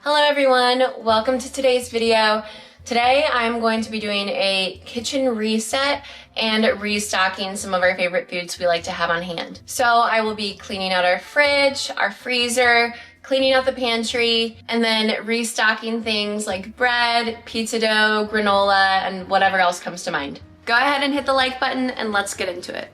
Hello everyone, welcome to today's video. Today I'm going to be doing a kitchen reset and restocking some of our favorite foods we like to have on hand. So I will be cleaning out our fridge, our freezer, cleaning out the pantry, and then restocking things like bread, pizza dough, granola, and whatever else comes to mind. Go ahead and hit the like button and let's get into it.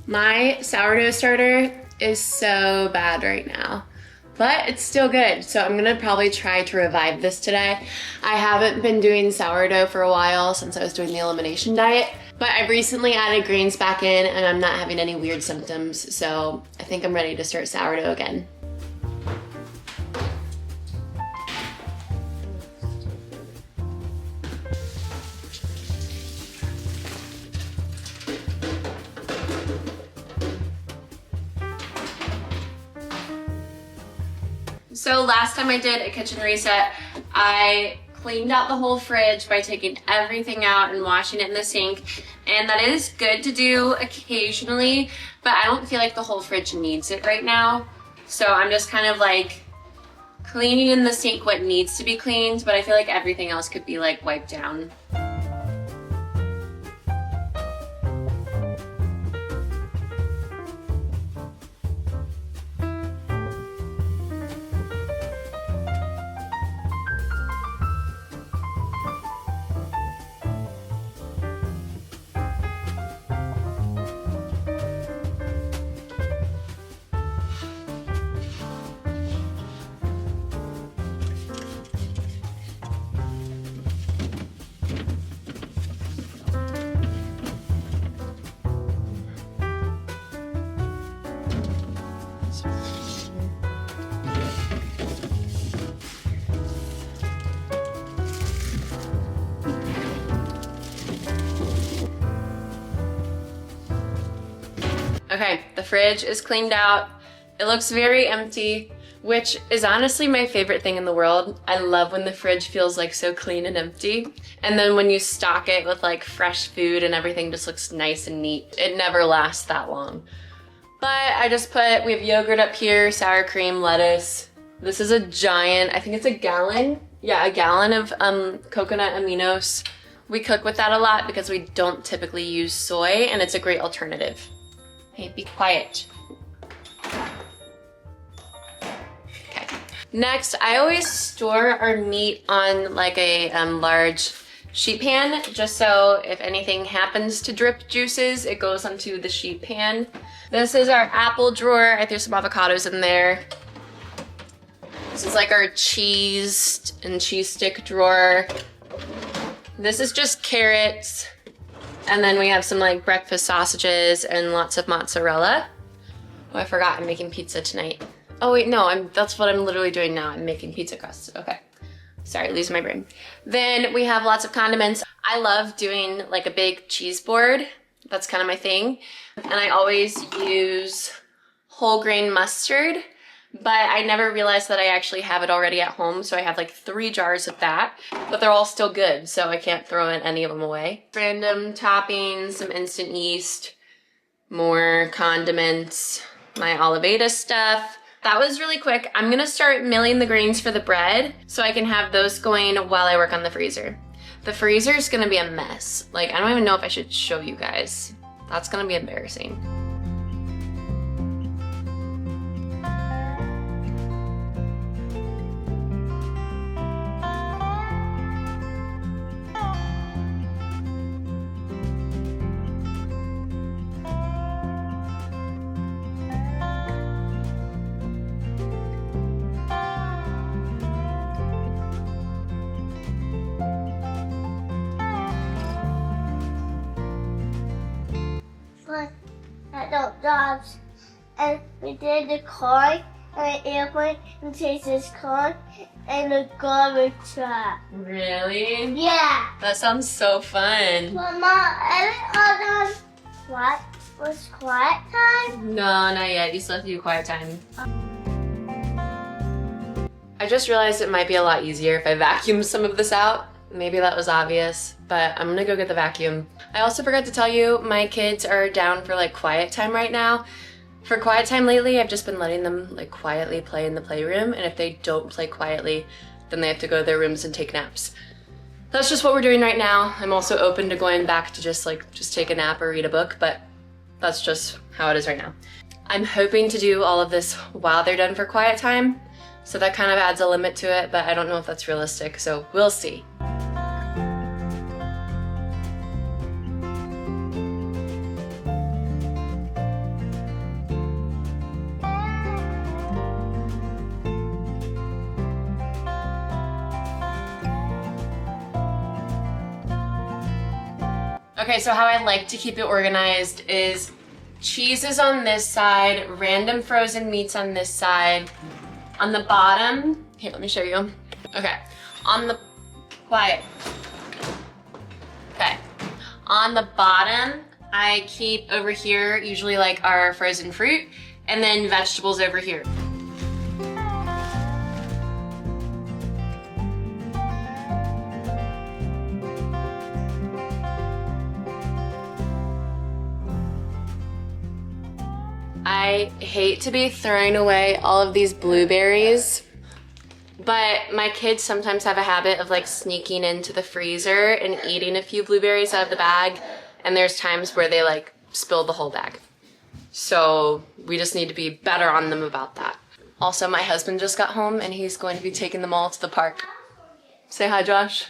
My sourdough starter is so bad right now, but it's still good. So I'm gonna probably try to revive this today. I haven't been doing sourdough for a while since I was doing the elimination diet, but I've recently added grains back in and I'm not having any weird symptoms. So I think I'm ready to start sourdough again. So last time I did a kitchen reset, I cleaned out the whole fridge by taking everything out and washing it in the sink. And that is good to do occasionally, but I don't feel like the whole fridge needs it right now. So I'm just kind of like cleaning in the sink what needs to be cleaned, but I feel like everything else could be like wiped down. Okay, the fridge is cleaned out. It looks very empty, which is honestly my favorite thing in the world. I love when the fridge feels like so clean and empty. And then when you stock it with like fresh food and everything just looks nice and neat, it never lasts that long. But I just we have yogurt up here, sour cream, lettuce. This is a giant, I think it's a gallon. Yeah, a gallon of coconut aminos. We cook with that a lot because we don't typically use soy and it's a great alternative. Hey, be quiet. Okay. Next, I always store our meat on like a large sheet pan, just so if anything happens to drip juices, it goes onto the sheet pan. This is our apple drawer. I threw some avocados in there. This is like our cheese and cheese stick drawer. This is just carrots. And then we have some like breakfast sausages and lots of mozzarella. Oh, I forgot I'm making pizza tonight. Oh wait, no, that's what I'm literally doing now. I'm making pizza crusts. Okay. Sorry, losing my brain. Then we have lots of condiments. I love doing like a big cheese board. That's kind of my thing. And I always use whole grain mustard, but I never realized that I actually have it already at home. So I have like 3 jars of that, but they're all still good. So I can't throw any of them away. Random toppings, some instant yeast, more condiments, my Oliveda stuff. That was really quick. I'm gonna start milling the grains for the bread so I can have those going while I work on the freezer. The freezer is gonna be a mess. Like, I don't even know if I should show you guys. That's gonna be embarrassing. Jobs, and we did the car and the airplane and chases car and the garbage truck. Really? Yeah. That sounds so fun. Mama, every other what was quiet time? No, not yet. You still have to do quiet time. I just realized it might be a lot easier if I vacuum some of this out. Maybe that was obvious, but I'm gonna go get the vacuum. I also forgot to tell you, my kids are down for like quiet time right now. For quiet time lately, I've just been letting them like quietly play in the playroom, and if they don't play quietly, then they have to go to their rooms and take naps. That's just what we're doing right now. I'm also open to going back to just take a nap or read a book, but that's just how it is right now. I'm hoping to do all of this while they're done for quiet time, so that kind of adds a limit to it, but I don't know if that's realistic, so we'll see. Okay, so how I like to keep it organized is cheeses on this side, random frozen meats on this side. On the bottom, here, let me show you. Okay, on the, quiet. Okay, on the bottom, I keep over here, usually like our frozen fruit, and then vegetables over here. I hate to be throwing away all of these blueberries, but my kids sometimes have a habit of like sneaking into the freezer and eating a few blueberries out of the bag, and there's times where they like spill the whole bag. So we just need to be better on them about that. Also, my husband just got home and he's going to be taking them all to the park. Say hi, Josh.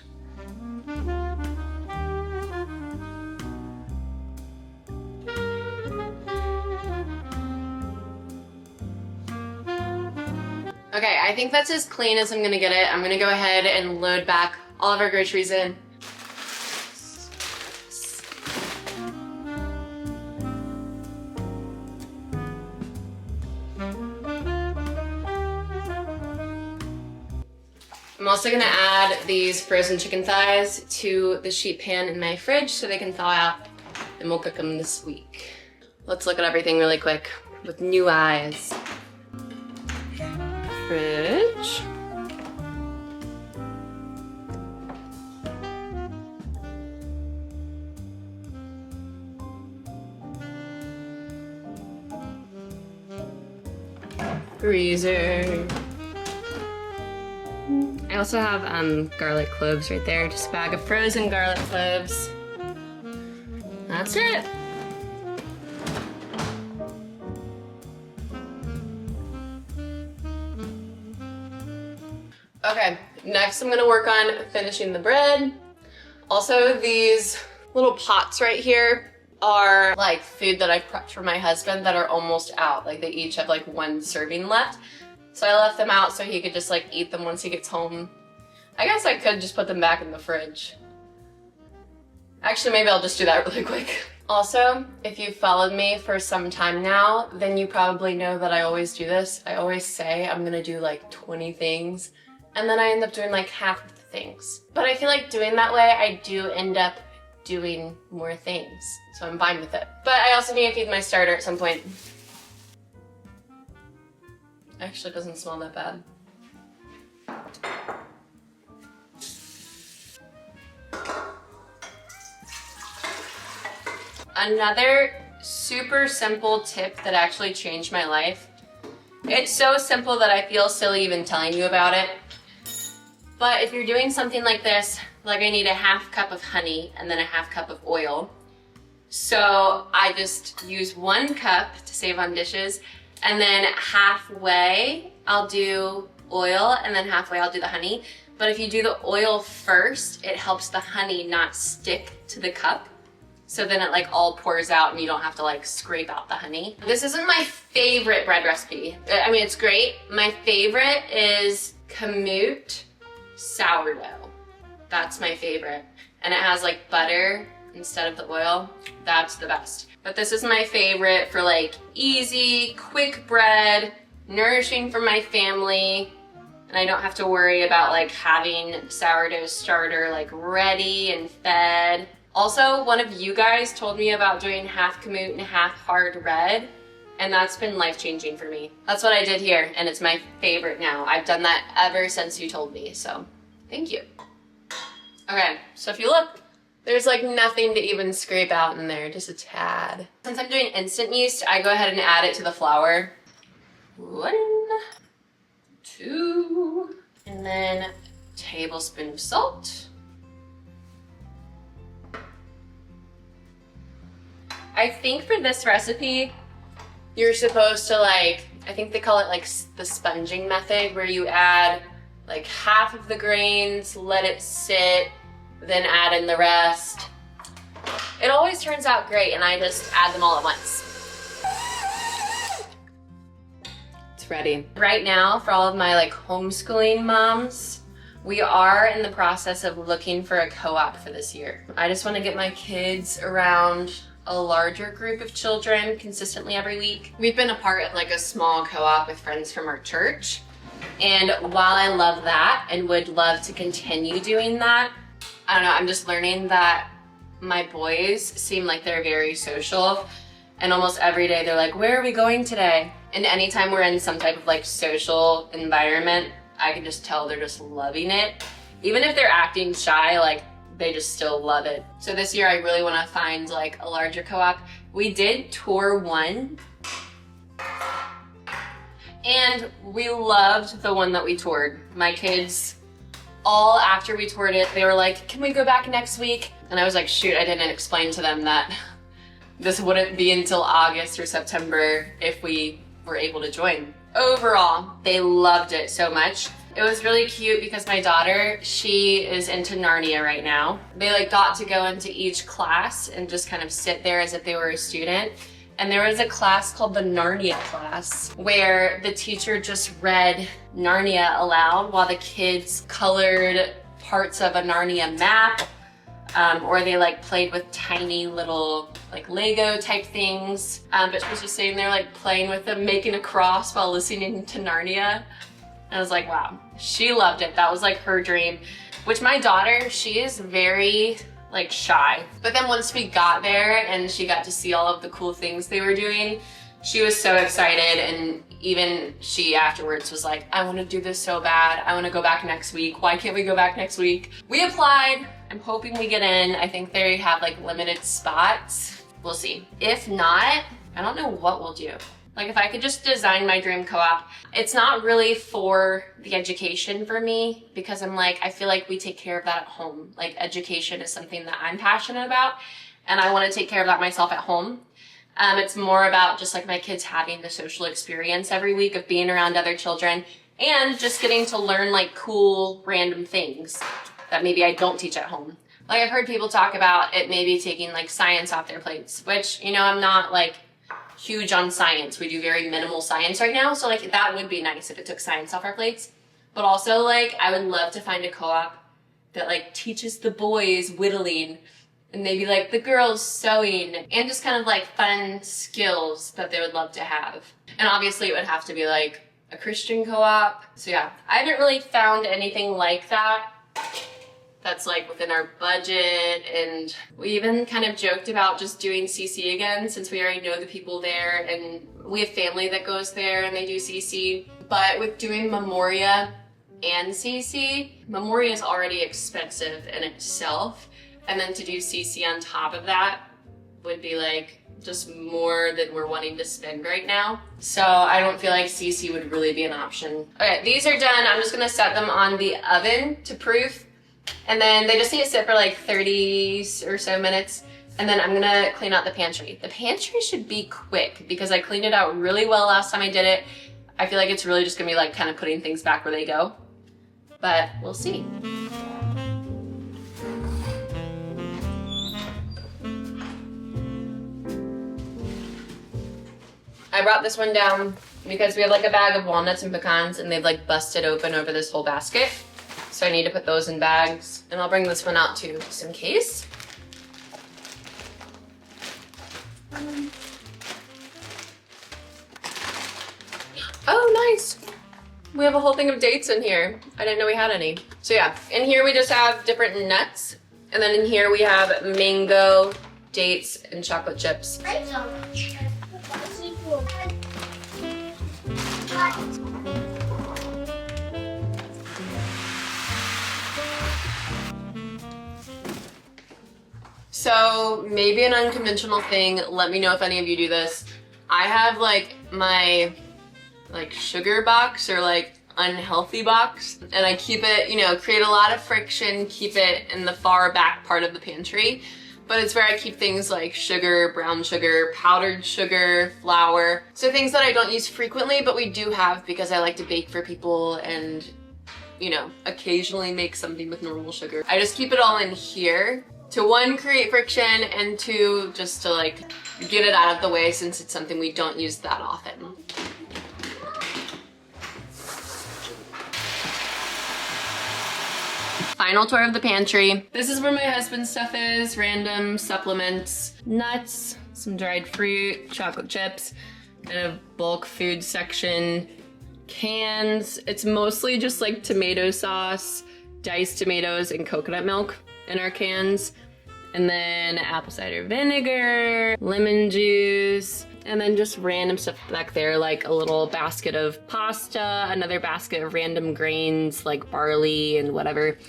Okay, I think that's as clean as I'm gonna get it. I'm gonna go ahead and load back all of our groceries in. I'm also gonna add these frozen chicken thighs to the sheet pan in my fridge so they can thaw out, and we'll cook them this week. Let's look at everything really quick with new eyes. Fridge. Freezer. I also have garlic cloves right there, just a bag of frozen garlic cloves. That's it. Okay, next I'm gonna work on finishing the bread. Also, these little pots right here are like food that I prepped for my husband that are almost out. Like they each have like one serving left. So I left them out so he could just like eat them once he gets home. I guess I could just put them back in the fridge. Actually, maybe I'll just do that really quick. Also, if you've followed me for some time now, then you probably know that I always do this. I always say I'm gonna do like 20 things, and then I end up doing like half of the things. But I feel like doing that way, I do end up doing more things. So I'm fine with it. But I also need to feed my starter at some point. Actually, it doesn't smell that bad. Another super simple tip that actually changed my life. It's so simple that I feel silly even telling you about it. But if you're doing something like this, like I need a half cup of honey and then a half cup of oil. So I just use 1 cup to save on dishes, and then halfway I'll do oil and then halfway I'll do the honey. But if you do the oil first, it helps the honey not stick to the cup. So then it like all pours out and you don't have to like scrape out the honey. This isn't my favorite bread recipe. I mean, it's great. My favorite is Kamut sourdough. That's my favorite. And it has like butter instead of the oil. That's the best. But this is my favorite for like easy, quick bread, nourishing for my family. And I don't have to worry about like having sourdough starter like ready and fed. Also, one of you guys told me about doing half Kamut and half hard red. And that's been life-changing for me. That's what I did here, and it's my favorite now. I've done that ever since you told me, so thank you. Okay, so if you look, there's like nothing to even scrape out in there, just a tad. Since I'm doing instant yeast, I go ahead and add it to the flour. 1, 2, and then a tablespoon of salt. I think for this recipe, you're supposed to I think they call it like the sponging method, where you add like half of the grains, let it sit, then add in the rest. It always turns out great, and I just add them all at once. It's ready. Right now, for all of my like homeschooling moms, we are in the process of looking for a co-op for this year. I just want to get my kids around a larger group of children consistently every week. We've been a part of like a small co-op with friends from our church. And while I love that and would love to continue doing that, I don't know, I'm just learning that my boys seem like they're very social, and almost every day they're like, where are we going today? And anytime we're in some type of like social environment, I can just tell they're just loving it. Even if they're acting shy, like they just still love it. So this year I really want to find like a larger co-op. We did tour one, and we loved the one that we toured. My kids, all after we toured it, they were like, can we go back next week? And I was like, shoot, I didn't explain to them that this wouldn't be until August or September if we were able to join. Overall, they loved it so much. It was really cute because my daughter, she is into Narnia right now. They like got to go into each class and just kind of sit there as if they were a student. And there was a class called the Narnia class where the teacher just read Narnia aloud while the kids colored parts of a Narnia map, or they like played with tiny little like Lego type things. But she was just sitting there like playing with them, making a cross while listening to Narnia. And I was like, wow, she loved it. That was like her dream, which my daughter, she is very like shy. But then once we got there and she got to see all of the cool things they were doing, she was so excited. And even she afterwards was like, I want to do this so bad. I want to go back next week. Why can't we go back next week? We applied. I'm hoping we get in. I think they have like limited spots. We'll see. If not, I don't know what we'll do. Like if I could just design my dream co-op, it's not really for the education for me, because I'm like, I feel like we take care of that at home. Like education is something that I'm passionate about, and I want to take care of that myself at home. It's more about just like my kids having the social experience every week of being around other children and just getting to learn like cool random things that maybe I don't teach at home. Like I've heard people talk about it maybe taking like science off their plates, which, you know, I'm not like huge on science. We do very minimal science right now, so like that would be nice if it took science off our plates. But also like I would love to find a co-op that like teaches the boys whittling and maybe like the girls sewing, and just kind of like fun skills that they would love to have. And obviously it would have to be like a Christian co-op. So yeah, I haven't really found anything like that that's like within our budget. And we even kind of joked about just doing CC again, since we already know the people there and we have family that goes there and they do CC. But with doing Memoria and CC, Memoria is already expensive in itself, and then to do CC on top of that would be like just more than we're wanting to spend right now. So I don't feel like CC would really be an option. Okay, these are done. I'm just gonna set them on the oven to proof. And then they just need to sit for like 30 or so minutes. And then I'm gonna clean out the pantry. The pantry should be quick because I cleaned it out really well last time I did it. I feel like it's really just gonna be like kind of putting things back where they go. But we'll see. I brought this one down because we have like a bag of walnuts and pecans and they've like busted open over this whole basket. So I need to put those in bags, and I'll bring this one out too, just in case. Oh, nice. We have a whole thing of dates in here. I didn't know we had any. So yeah, in here we just have different nuts, and then in here we have mango, dates, and chocolate chips. So maybe an unconventional thing, let me know if any of you do this. I have like my sugar box or like unhealthy box, and I keep it, you know, create a lot of friction, keep it in the far back part of the pantry. But it's where I keep things like sugar, brown sugar, powdered sugar, flour. So things that I don't use frequently, but we do have because I like to bake for people and, you know, occasionally make something with normal sugar. I just keep it all in here to 1, create friction, and 2, just to like get it out of the way since it's something we don't use that often. Final tour of the pantry. This is where my husband's stuff is. Random supplements, nuts, some dried fruit, chocolate chips, and a bulk food section. Cans. It's mostly just like tomato sauce, diced tomatoes, and coconut milk in our cans. And then apple cider vinegar, lemon juice, and then just random stuff back there, like a little basket of pasta, another basket of random grains like barley and whatever.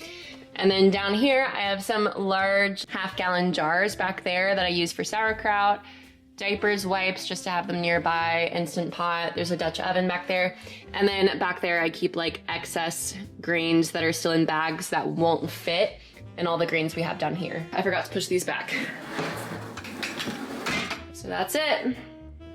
And then down here, I have some large half-gallon jars back there that I use for sauerkraut, diapers, wipes, just to have them nearby, Instant Pot, there's a Dutch oven back there. And then back there, I keep like excess grains that are still in bags that won't fit, and all the grains we have down here. I forgot to push these back. So that's it.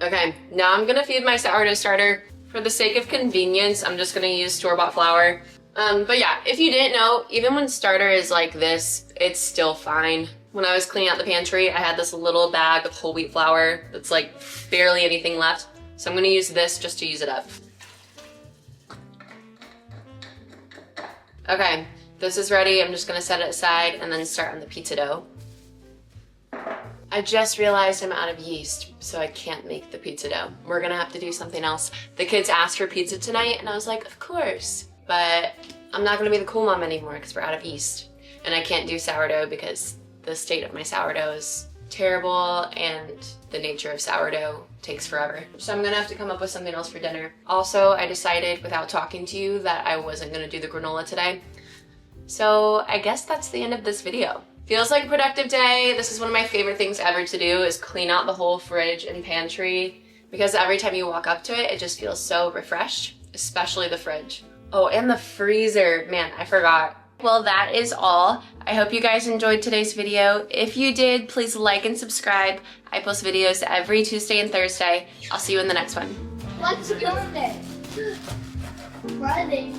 Okay, now I'm gonna feed my sourdough starter. For the sake of convenience, I'm just gonna use store-bought flour. But yeah, if you didn't know, even when starter is like this, it's still fine. When I was cleaning out the pantry, I had this little bag of whole wheat flour that's like barely anything left. So I'm gonna use this just to use it up. Okay, this is ready. I'm just gonna set it aside and then start on the pizza dough. I just realized I'm out of yeast, so I can't make the pizza dough. We're gonna have to do something else. The kids asked for pizza tonight, and I was like, of course. But I'm not gonna be the cool mom anymore because we're out of yeast. And I can't do sourdough because the state of my sourdough is terrible and the nature of sourdough takes forever. So I'm gonna have to come up with something else for dinner. Also, I decided without talking to you that I wasn't gonna do the granola today. So I guess that's the end of this video. Feels like a productive day. This is one of my favorite things ever to do, is clean out the whole fridge and pantry, because every time you walk up to it, it just feels so refreshed, especially the fridge. Oh, and the freezer. Man, I forgot. Well, that is all. I hope you guys enjoyed today's video. If you did, please like and subscribe. I post videos every Tuesday and Thursday. I'll see you in the next one. What's your name? Friday.